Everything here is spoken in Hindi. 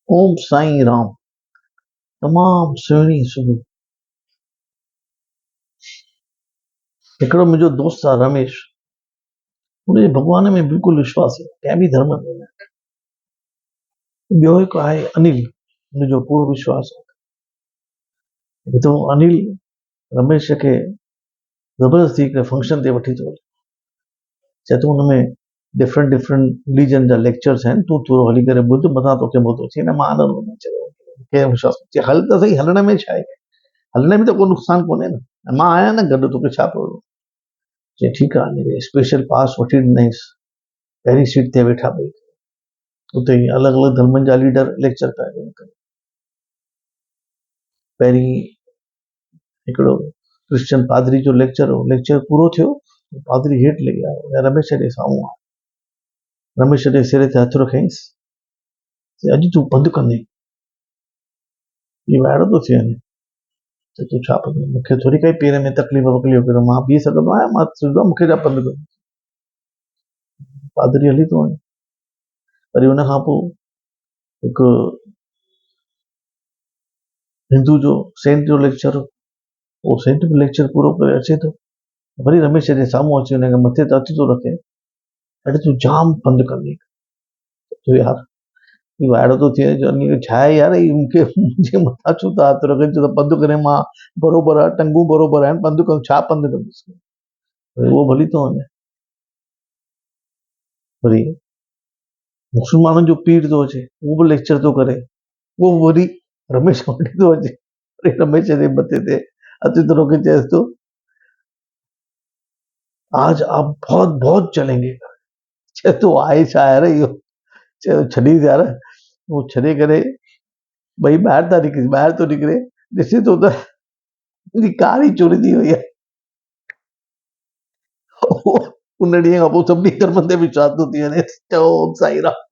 ओम साईं राम। तमाम सुहिणी सुबुह। हिकिड़ो मुंहिंजो दोस्त आहे रमेश, उनखे भॻवान में बिल्कुलु विश्वास आहे, कंहिं बि धर्म में न। ॿियो हिकु आहे अनिल, उनजो पूरो विश्वास आहे। हिकु अनिल रमेश खे ज़बरदस्ती हिकिड़े फंक्शन ते वठी थो वञे, चए थो हुनमें डिफरेंट रिलीजन जा लेक्चर्स आहिनि, तूं थोरो हली करे ॿुध, मथां तोखे मौक़ो अचे। न मां हलंदो न, चयो विश्वास चए हल त सही, हलण में छा आहे, हलण में त को नुक़सान कोन्हे न, मां आहियां न गॾु, तोखे छा पियो। चई ठीकु आहे, स्पेशल पास वठी ॾिनईसि, पहिरीं सीट ते वेठा ॿई, उते अलॻि अलॻि धर्मनि जा लीडर लेक्चर पिया ॾियनि। पहिरीं हिकिड़ो क्रिश्चियन पादरी जो लेक्चर हो, लेक्चर पूरो थियो, पादरी हेठि लही आयो, रमेश जे साम्हूं आहे, रमेश जे सिर ते हथु रखियईंसि, अॼु तूं पंधु कंदे, इहो वाइड़ो थो थी वञे। त तूं छा पंधु, मूंखे थोरी काई पेर में तकलीफ़ वकलीफ़ कयो, मां बीह सघंदो आहियां, मां सिधो मूंखे छा पंधु कयो। पादरी हली थो वञे, वरी हुन खां पोइ हिकु हिंदू जो सेंट जो लेक्चर हो, उहो सेंट बि लेक्चर पूरो करे अचे थो, वरी रमेश जे साम्हूं अची हुनखे मथे ते हथु थो रखे, अॼु तूं जाम पंधु कंदी। यार इहो वाइड़ो थो थिए, जो छा आहे यार, मूंखे मुंहिंजे मथां छो था हथु रखनि, छो त पंधु करे मां बरोबरु आहे, टंगूं बरोबरु आहिनि, पंधु कयूं, छा पंधु कंदुसि, उहो भली थो वञे। वरी मुस्लमाननि जो पीर थो अचे, उहो बि लेक्चर थो करे, वो वरी रमेश वठी थो अचे, रमेश जे मथे ते हथु थो रखे, चएसि थो आज आप बहुत बहुत चलेंगे। चए थो आहे छा यार इहो, चए छॾी यार, उहो छॾे करे ॿई ॿाहिरि था निकिरी, ॿाहिरि थो निकिरे, ॾिसे थो त कार ई चोरी थी वई आहे। उन ॾींहं खां पोइ सभिनी धर्मनि ते विश्वास थो थी वञे। चओ साईं राम।